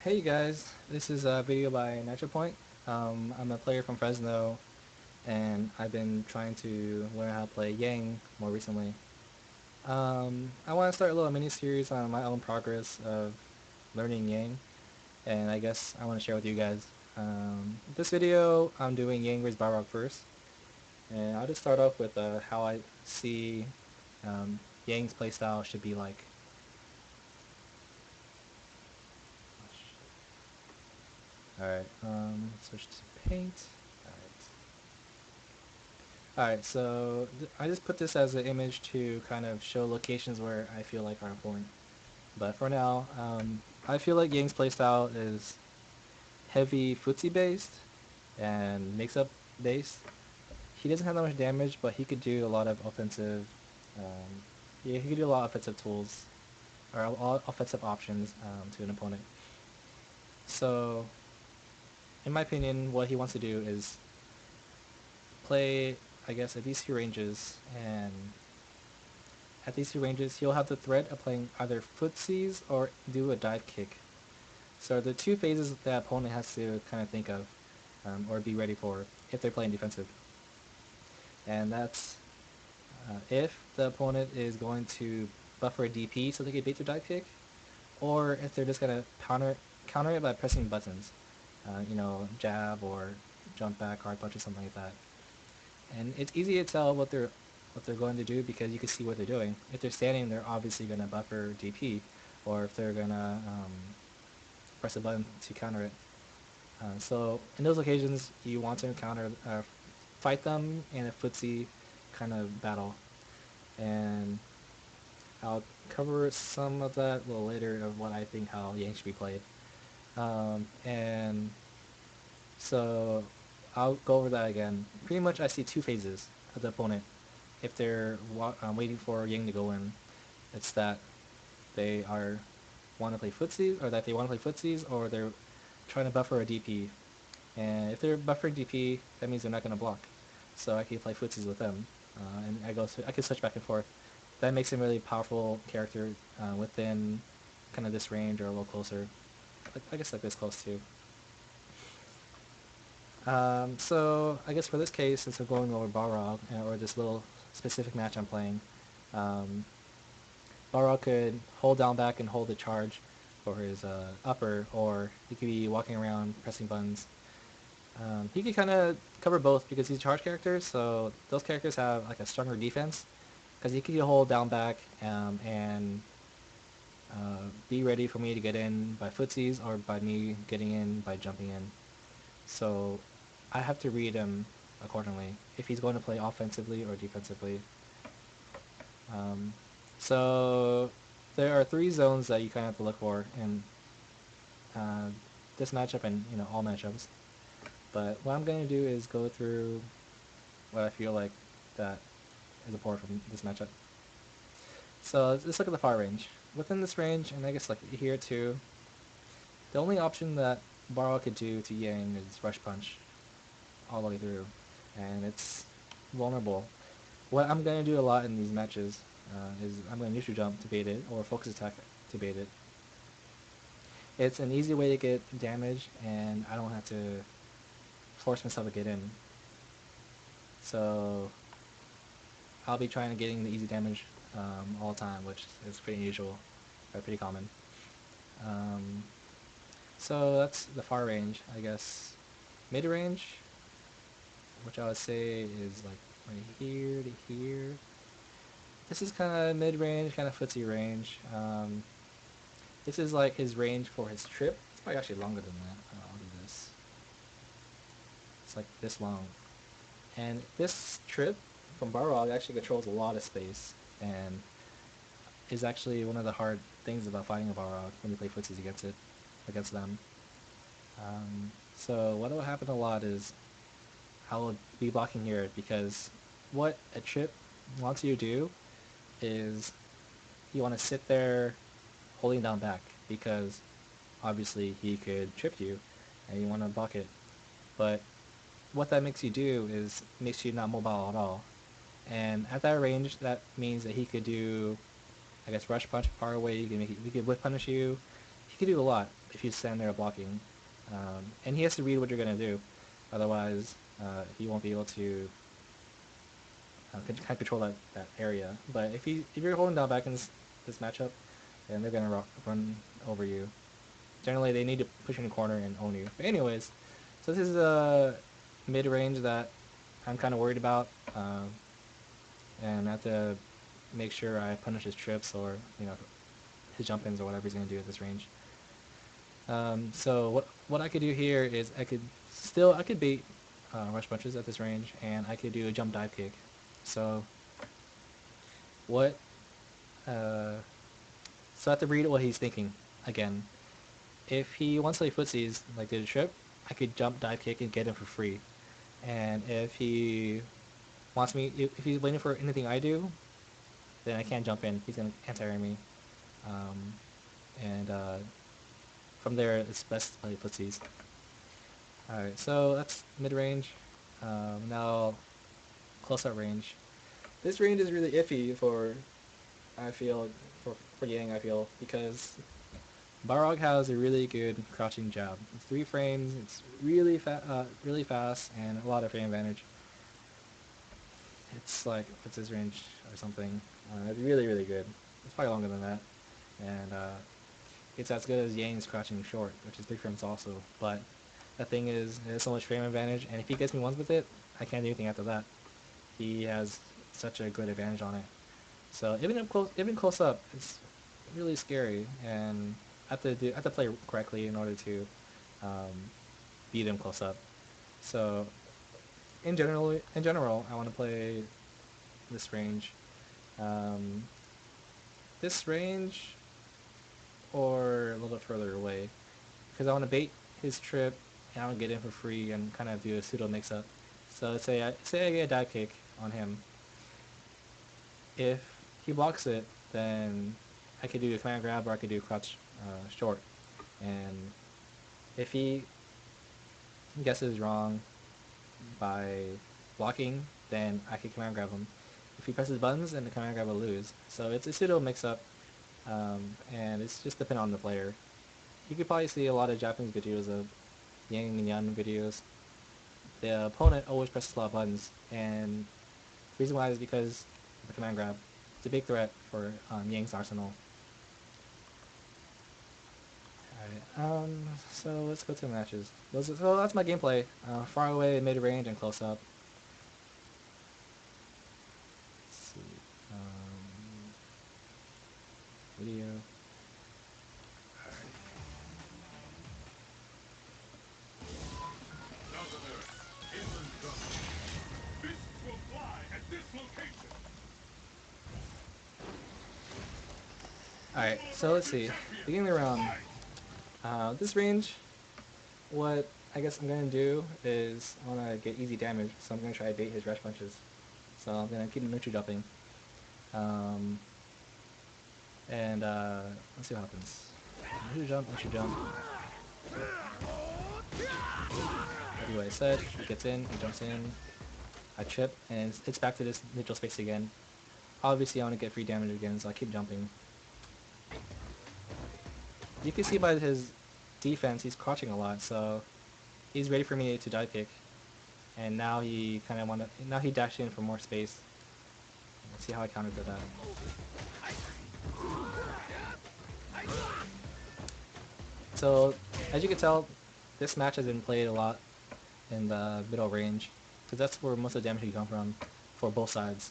Hey you guys, this is a video by Nitropoint. I'm a player from Fresno, and I've been trying to learn how to play Yang more recently. I want to start a little mini-series on my own progress of learning Yang, and I guess I want to share with you guys. This video, I'm doing Yang vs Balrog first, and I'll just start off with how I see Yang's playstyle should be like. Alright, switch to paint. Alright. Alright, so I just put this as an image to kind of show locations where I feel like are important. But for now, I feel like Yang's playstyle is heavy footsie based and mix-up based. He doesn't have that much damage, but he could do a lot of offensive, yeah, he could do a lot of offensive tools, or a lot of offensive options to an opponent. So, in my opinion, what he wants to do is play, I guess, at these two ranges, and at these two ranges, he'll have the threat of playing either footsies or do a dive kick. So the two phases that opponent has to kind of think of, or be ready for if they're playing defensive. And that's if the opponent is going to buffer a DP so they can bait their dive kick, or if they're just going to counter it by pressing buttons. Jab or jump back, hard punch, or something like that. And it's easy to tell what they're going to do because you can see what they're doing. If they're standing, they're obviously going to buffer DP, or if they're going to press a button to counter it. So in those occasions, you want to fight them in a footsie kind of battle, and I'll cover some of that a little later of what I think how Yang should be played. And so I'll go over that again. Pretty much I see two phases of the opponent. If they're waiting for Yang to go in, it's that they are want to play footsies, or that they want to play footsies, or they're trying to buffer a DP. And if they're buffering DP, that means they're not going to block. So I can play footsies with them, and I can switch back and forth. That makes him a really powerful character within kind of this range or a little closer. I guess like this close too. So I guess for this case, since we're going over Balrog, or this little specific match I'm playing, um, Balrog could hold down back and hold the charge for his upper, or he could be walking around pressing buttons. He could kind of cover both because he's a charge character, so those characters have like a stronger defense because he could hold down back and be ready for me to get in by footsies or by me getting in by jumping in. So I have to read him accordingly if he's going to play offensively or defensively. Um, so there are three zones that you kind of have to look for in uh, this matchup and all matchups. But what I'm going to do is go through what I feel like that is important from this matchup. So let's look at the far range. Within this range, and I guess like here too, the only option that Barrow could do to Yang is Rush Punch all the way through, and it's vulnerable. What I'm going to do a lot in these matches is I'm going to neutral jump to bait it, or focus attack to bait it. It's an easy way to get damage, and I don't have to force myself to get in. So I'll be trying to getting the easy damage all the time, which is pretty unusual, or pretty common. Um, so that's the far range, I guess. Mid range, which I would say is like right here to here. This is kind of mid range, kind of footsie range. This is like his range for his trip. It's probably actually longer than that. I'll do this. It's like this long. And this trip from Balrog actually controls a lot of space, and is actually one of the hard things about fighting a Balrog when you play footsies against them. So what will happen a lot is I will be blocking here because what a trip wants you to do is you want to sit there holding down back because obviously he could trip you and you want to block it. But what that makes you do is makes you not mobile at all. And at that range, that means that he could do, I guess, rush punch far away. He could whip punish you. He could do a lot. if you stand there blocking. And he has to read what you're gonna do, otherwise he won't be able to kind of control that area. But if you're holding down back in this matchup, then they're gonna run over you. Generally, they need to push you in the corner and own you. But anyways, so this is a mid-range that I'm kind of worried about, and I have to make sure I punish his trips or his jump-ins or whatever he's gonna do at this range. So what I could do here is I could bait rush punches at this range, and I could do a jump dive kick. So what? So I have to read what he's thinking again. If he wants to play footsies like the trip, I could jump dive kick and get him for free. And if he wants me, if he's waiting for anything I do, then I can't jump in. He's gonna anti-air me. And from there, it's best to play footsies. Alright, so that's mid-range. Now, close-up range. This range is really iffy I feel, for Yang, I feel, because Balrog has a really good crouching jab. It's 3 frames, it's really fast, and a lot of frame advantage. It's like, what's his range or something? It's really, really good. It's probably longer than that. And it's as good as Yang's crouching short, which is 3 frames also. But the thing is, there's so much frame advantage, and if he gets me once with it, I can't do anything after that. He has such a good advantage on it. So even close up, it's really scary, and I have to play correctly in order to beat him close up. So in general, I want to play this range. This range, or a little bit further away, because I want to bait his trip, and I want to get in for free and kind of do a pseudo mix-up. So say I get a dive kick on him. If he blocks it, then I could do a command grab, or I could do crouch short. And if he guesses wrong by blocking, then I could command grab him. If he presses buttons, then the command grab will lose. So it's a pseudo mix-up, and it's just dependent on the player. You could probably see a lot of Japanese videos of Yang and Yan videos. The opponent always presses a lot of buttons, and the reason why is because of the command grab. It's a big threat for Yang's arsenal. Alright, so let's go to the matches. So that's my gameplay. Far away, mid-range, and close-up. Let's see. Video. Alright, so let's see. Beginning of the round. This range, what I guess I'm going to do is I want to get easy damage, so I'm going to try to bait his rush punches. So I'm going to keep him neutral jumping. And let's see what happens. Neutral jump. I do what I said. He gets in, he jumps in. I trip, and it's back to this neutral space again. Obviously I want to get free damage again, so I keep jumping. You can see by his defense, he's crouching a lot, so he's ready for me to dive kick. And now he now he dashed in for more space. Let's see how I countered to that. So, as you can tell, this match has been played a lot in the middle range, because that's where most of the damage can come from for both sides.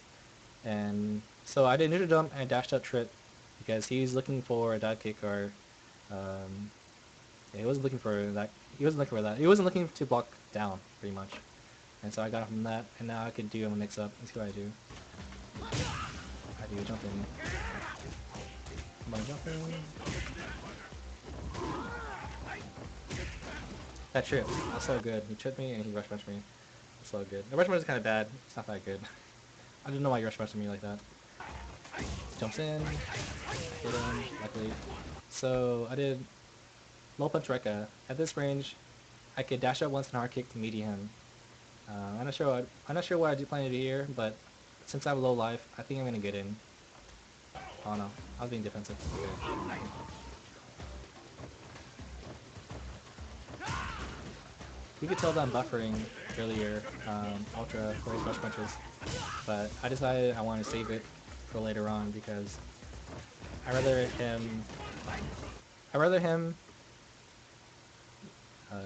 And so I did neutral jump and dashed up trip, because he's looking for a dive kick or yeah, he wasn't looking for that. He wasn't looking to block down, pretty much. And so I got him from that, and now I could do him a mix-up. Let's see what I do. I do a jump in. Come on, jump in. That trip. That's so good. He tripped me and he rush punched me. That's so good. The rush punch is kind of bad. It's not that good. I don't know why he rush punched me like that. Jumps in. Hit him, luckily. So I did low punch Rekka. At this range, I could dash up once and hard kick to meaty him. I'm not sure what I do plan to do here, but since I have low life, I think I'm gonna get in. Oh no, I was being defensive. Okay. You could tell that I'm buffering earlier, Ultra for his rush punches, but I decided I want to save it for later on because I rather him I rather him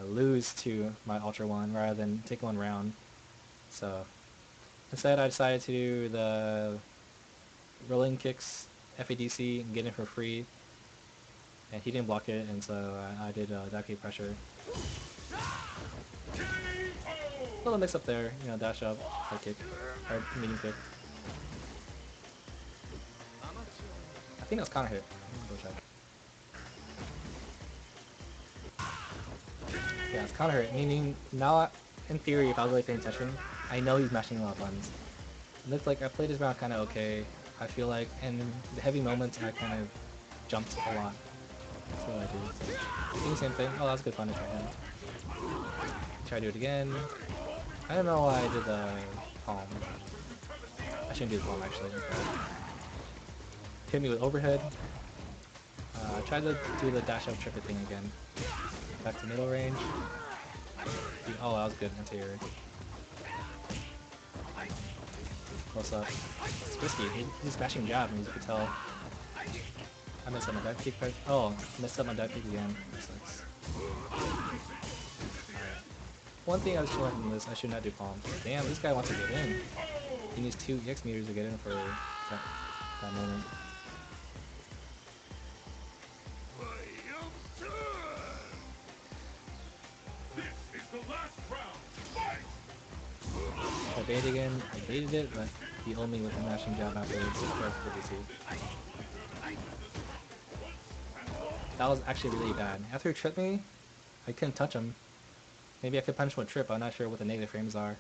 lose to my Ultra one rather than take one round. So instead, I decided to do the rolling kicks FADC and get it for free, and he didn't block it, and so I did dive kick pressure. A little mix up there, you know, dash up, high kick, or medium kick. I think that was counter hit. Go check. Yeah, it's counter hit, meaning now, in theory, if I was really paying attention, I know he's mashing a lot of buttons. It looked like I played this round kind of okay. I feel like in the heavy moments, I kind of jumped a lot. That's what I did. So, doing the same thing. Oh, that was a good punish by him. Try to do it again. I don't know why I did the palm. I shouldn't do the palm actually. Hit me with overhead. Try to do the dash up triplet thing again. Back to middle range. Oh, that was good. Anti-air. Close up. It's risky. He's smashing jab, and you could tell. I messed up my dive kick. Oh, messed up my dive kick again. That sucks. One thing I was showing from this, I should not do palm. Damn, this guy wants to get in. He needs 2 EX meters to get in for that moment. I baited again. I baited it, but he owed me with a mashing jab afterwards. That was actually really bad. After he tripped me, I couldn't touch him. Maybe I could punch him with trip, I'm not sure what the negative frames are.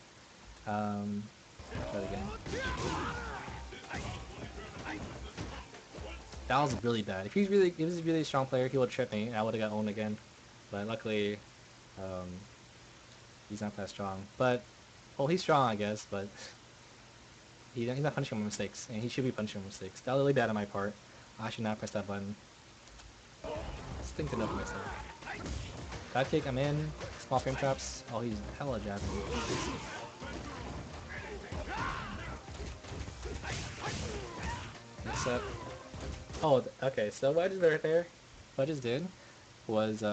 Try it again. That was really bad. If he was a really strong player, he would trip me and I would have got owned again. But luckily, he's not that strong. But, well, he's strong, I guess, but he's not punishing my mistakes, and he should be punishing my mistakes. That was really bad on my part. I should not press that button. Just thinking of myself. Dive kick, I'm in. Small frame traps. Oh, he's hella jabbing. Mix up. Oh, okay, so what I did right there, what I just did was,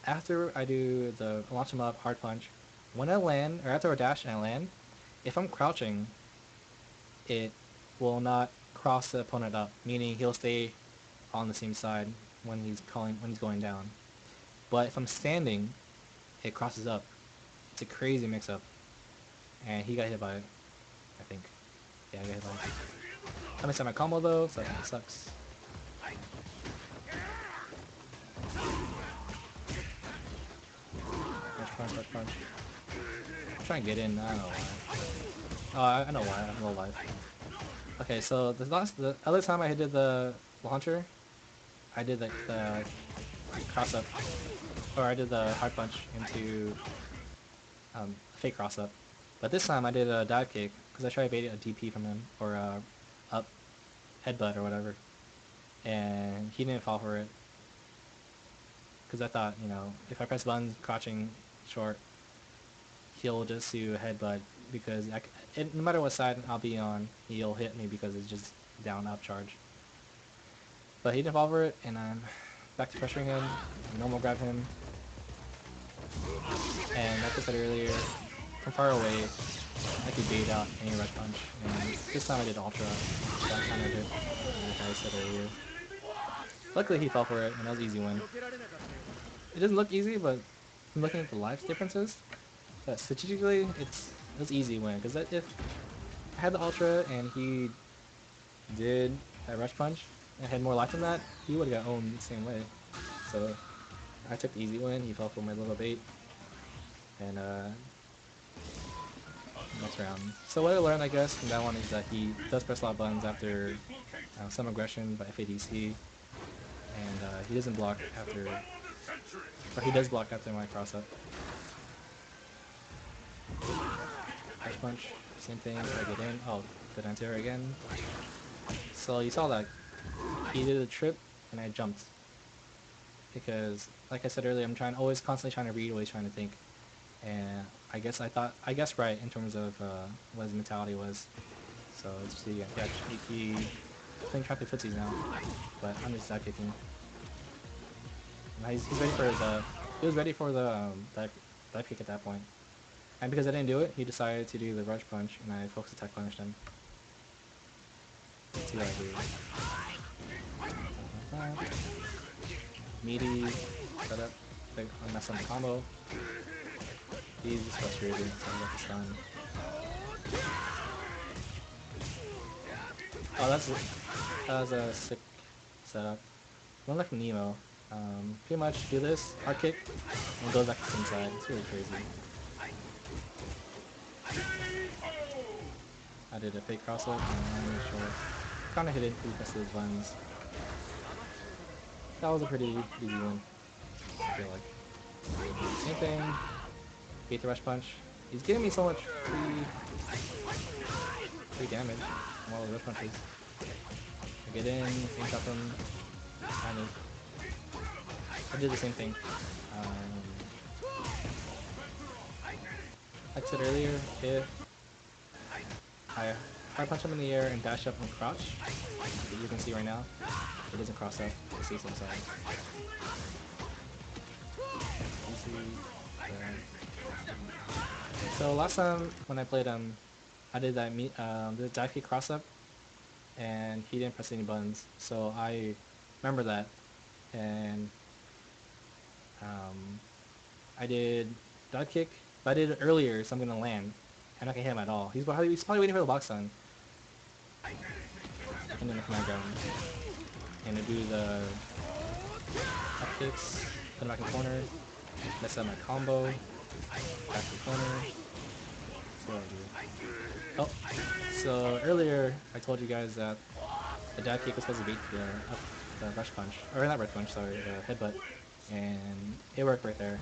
after I do the launch him up, hard punch, when I land, or after I dash and I land, if I'm crouching, it will not cross the opponent up, meaning he'll stay on the same side when he's going down. But if I'm standing, it crosses up. It's a crazy mix-up. And he got hit by it, I think. Yeah, I got hit by it. I missed out my combo though, so that kind of sucks. Punch, punch. I'm trying to get in, I don't know why. Oh, I know why, I have no life. Okay, so the other time I did the launcher, I did the cross up, or I did the hard punch into fake cross up. But this time I did a dive kick because I tried to bait a DP from him, or up headbutt or whatever, and he didn't fall for it. Because I thought, you know, if I press buttons crouching short, he'll just do a headbutt because no matter what side I'll be on, he'll hit me because it's just down up charge. But he didn't fall for it, and I'm back to pressuring him, normal grab him, and like I said earlier, from far away, I could bait out any rush punch, and this time I did ultra, so I countered it, like I said earlier. Luckily he fell for it, and that was an easy win. It doesn't look easy, but I'm looking at the life differences, but strategically, it was an easy win, because if I had the ultra and he did that rush punch, and had more life than that, he would have got owned the same way. So I took the easy win, he fell for my little bait, and next round. So what I learned, I guess, from that one is that he does press a lot of buttons after some aggression by FADC, and he doesn't block after, or he does block after my cross up. Rush punch, same thing, try to get in. Oh, good anti-air again. So you saw that he did a trip and I jumped. because, like I said earlier, I'm always constantly trying to read, always trying to think, and I guess right in terms of what his mentality was. So let's see, yeah, he playing trying to play footsies now, but I'm just dive kicking. Now he's ready for the he was ready for the dive kick at that point, and because I didn't do it, he decided to do the rush punch, and I focus attack punished him. Let's see what I do. Meaty setup, big mess on the combo. He's just frustrated, so I got the stun. Oh, that was a sick setup. One left from Nemo. Pretty much do this, hard kick, and goes back to the same side. It's really crazy. I did a fake cross up and landed short. Kinda hit it through the rest of his buttons. That was a pretty easy win, I feel like. Same thing. Gate the rush punch. He's giving me so much free damage from all the rush punches. I get in, same shot him, kind of. I did the same thing. Like I said earlier, if I hard punch him in the air and dash up and crouch, as you can see right now, it doesn't cross up to see some side. You see so last time when I played him, I did that the dive kick cross up, and he didn't press any buttons. So I remember that, and I did dive kick, but I did it earlier, so I'm gonna land, and I can hit him at all. He's probably waiting for the box stun, and then the command ground, and to do the up kicks, put him back in the corner, mess up my combo, back to the corner. That's what I do. Oh, so earlier I told you guys that the dive kick was supposed to beat the rush punch, or not rush punch, sorry, the headbutt, and it worked right there.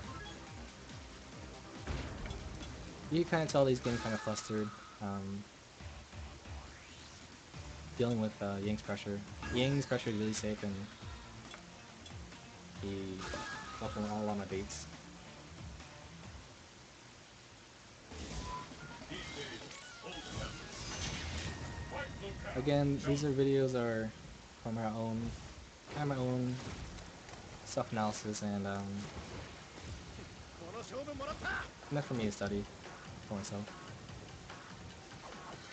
You can kind of tell he's getting kind of flustered, dealing with Yang's pressure. Yang's pressure is really sick, and he left him all on my baits. Again, these videos are from my own self-analysis, and not for me to study for myself.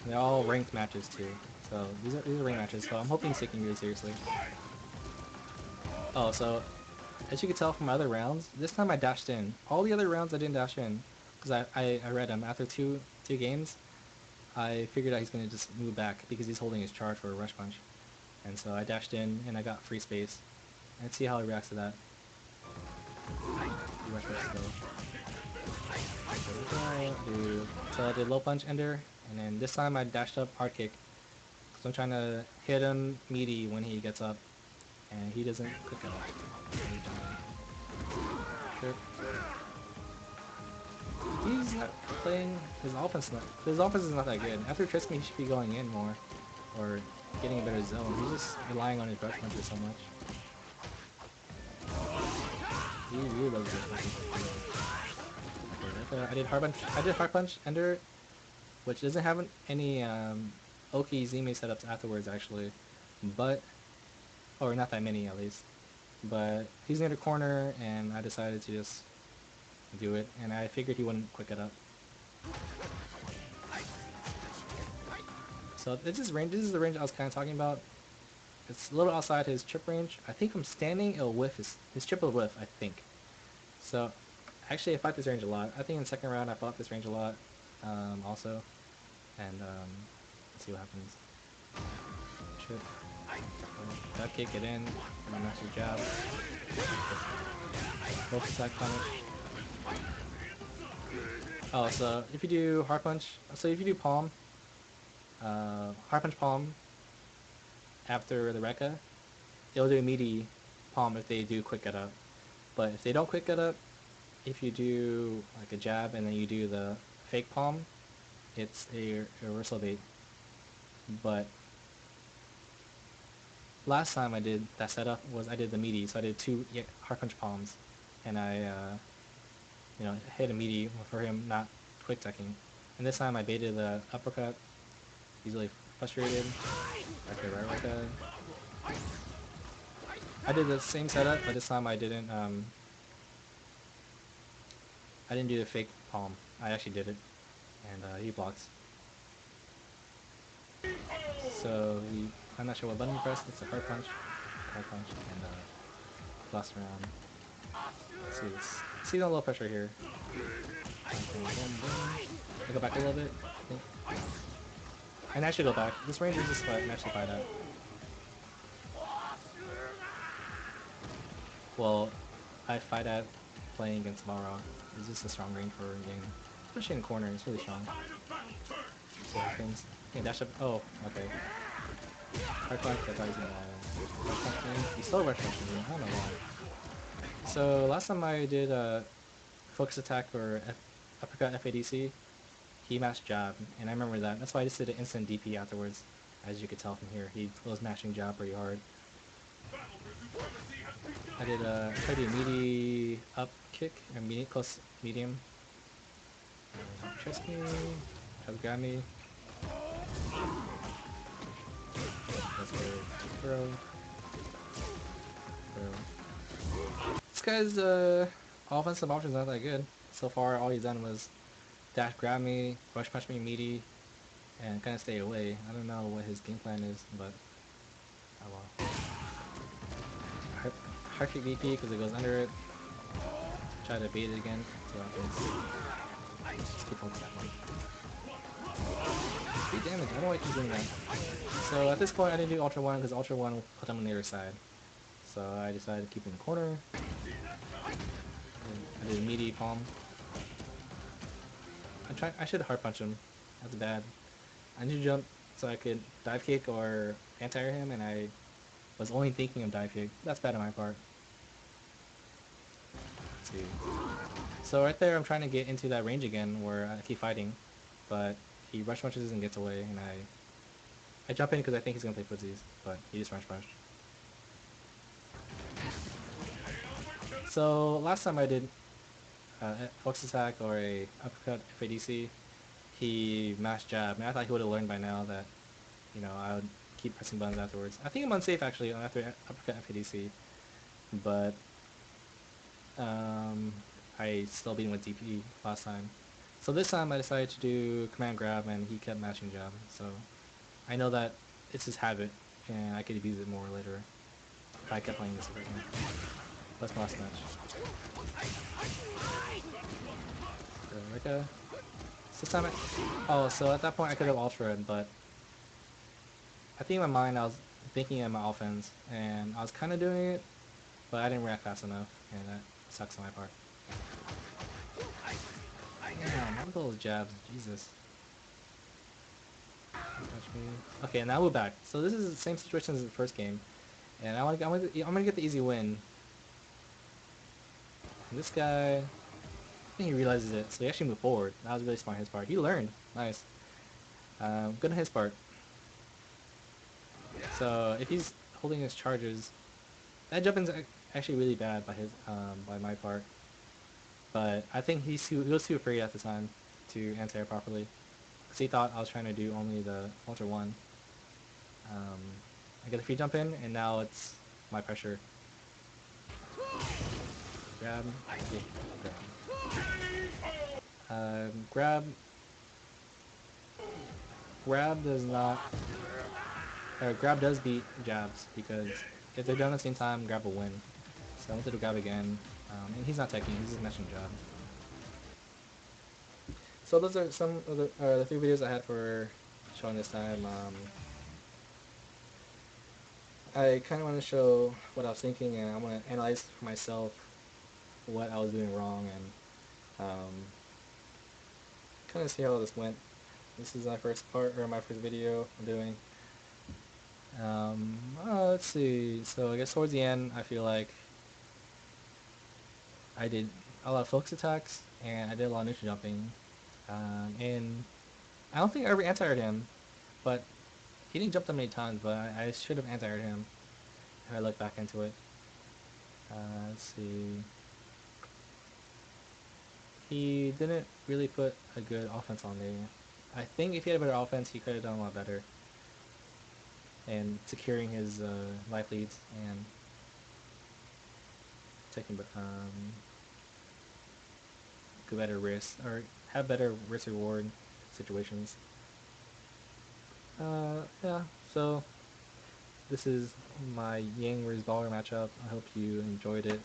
And they're all ranked matches too, so these are ranked matches. So I'm hoping he's taking really seriously. Oh, so as you can tell from my other rounds, this time I dashed in. All the other rounds I didn't dash in because I read him after two games. I figured out he's going to just move back because he's holding his charge for a rush punch. And so I dashed in and I got free space. Let's see how he reacts to that. Rush punch go. So I did low punch ender, and then this time I dashed up hard kick. So I'm trying to hit him meaty when he gets up, and he doesn't click it up. Sure. He's not playing his offense. His offense is not that good. After Tristan, he should be going in more, or getting a better zone. He's just relying on his rush punches so much. He really loves rush punches. I did hard punch ender, which doesn't have any Oki Zime setups afterwards actually, but or not that many at least. But he's near the corner, and I decided to just do it, and I figured he wouldn't quick it up. So this is the range I was kind of talking about. It's a little outside his chip range. I think from standing, it'll whiff his chip will whiff, I think. So actually, I fought this range a lot. I think in the second round I fought this range a lot, also, and let's see what happens. Chip, duck kick it in, and then master jab. Both attack punish. Oh, so if you do hard punch, so if you do palm, hard punch palm after the Rekka, it'll do meaty palm if they do quick get up. But if they don't quick get up, if you do like a jab and then you do the fake palm, it's a reversal bait. But last time I did that setup was I did the meaty, so I did two hard punch palms, and I hit a meaty for him not quick teching. And this time I baited the uppercut. He's really frustrated. Okay, right. I did the same setup, but this time I didn't do the fake palm. I actually did it, and he blocks. So I'm not sure what button he pressed. It's a hard punch, and blast around. Let's see this. See the low pressure here. Boom, boom, boom. I go back a little bit. I actually go back. This range is just what I'm actually fight at. Well, I fight at playing against Balrog. It's just a strong range for a game. Especially in corner, it's really strong. So things. Okay, dash up. Oh, okay. Hard punch, I thought he was gonna rush punch me. He still rush punched me, I don't know why. So last time I did a focus attack or uppercut FADC, he mashed jab, and I remember that. That's why I just did an instant DP afterwards, as you could tell from here. He was mashing jab pretty hard. I did tried to do a meaty up kick, or close medium. Chest me, try to grab me. Let's go throw. This guy's offensive options not that good. So far, all he's done was dash grab me, rush punch me meaty, and kind of stay away. I don't know what his game plan is, but oh well. Hard kick DP because it goes under it. Try to bait it again. So I can just keep focusing that one. 3 damage. I don't know why I keep doing that. So at this point, I didn't do Ultra 1 because Ultra 1 will put him on the other side. So I decided to keep him in the corner. I did a meaty palm. I should hard punch him. That's bad. I need to jump so I could dive kick or anti-air him, and I was only thinking of dive kick. That's bad on my part. Let's see. So right there, I'm trying to get into that range again where I keep fighting, but he rush punches and gets away, and I jump in because I think he's gonna play footsies, but he just rush punched. So last time I did focus attack or a uppercut FADC, he mashed jab, and I thought he would have learned by now that, I would keep pressing buttons afterwards. I think I'm unsafe actually after uppercut FADC, but I still beat him with DP last time. So this time I decided to do command grab, and he kept mashing jab, so I know that it's his habit, and I could abuse it more later if I kept playing this version. That's my last match. Rika. This time so at that point I could have ultra'd, but I think in my mind I was thinking of my offense, and I was kind of doing it, but I didn't react fast enough, and that sucks on my part. Damn, look at those jabs, Jesus. Okay, now we're back. So this is the same situation as the first game, and I'm gonna get the easy win. And this guy, I think he realizes it, so he actually moved forward. That was really smart on his part. He learned. Nice. Good on his part. So if he's holding his charges, that jumping's actually really bad by my part. But I think he was too afraid at the time to anti-air properly, because he thought I was trying to do only the Ultra 1. I get a free jump in, and now it's my pressure. Grab. Yeah, grab. Grab does not. Grab does beat jabs, because if they're done at the same time, grab will win. So I wanted to grab again, and he's not teching, he's just mashing jab. So those are some of the 3 videos I had for showing this time. I kind of want to show what I was thinking, and I want to analyze for myself what I was doing wrong, and kind of see how this went. This is my first video I'm doing. Let's see. So I guess towards the end, I feel like I did a lot of focus attacks, and I did a lot of neutral jumping, and I don't think I ever anti-aired him, but he didn't jump that many times, but I should have anti-aired him. if I look back into it. Let's see. He didn't really put a good offense on there. I think if he had a better offense, he could have done a lot better and securing his life leads and taking better risks or have better risk reward situations. Yeah. So this is my Yang vs Balrog matchup. I hope you enjoyed it.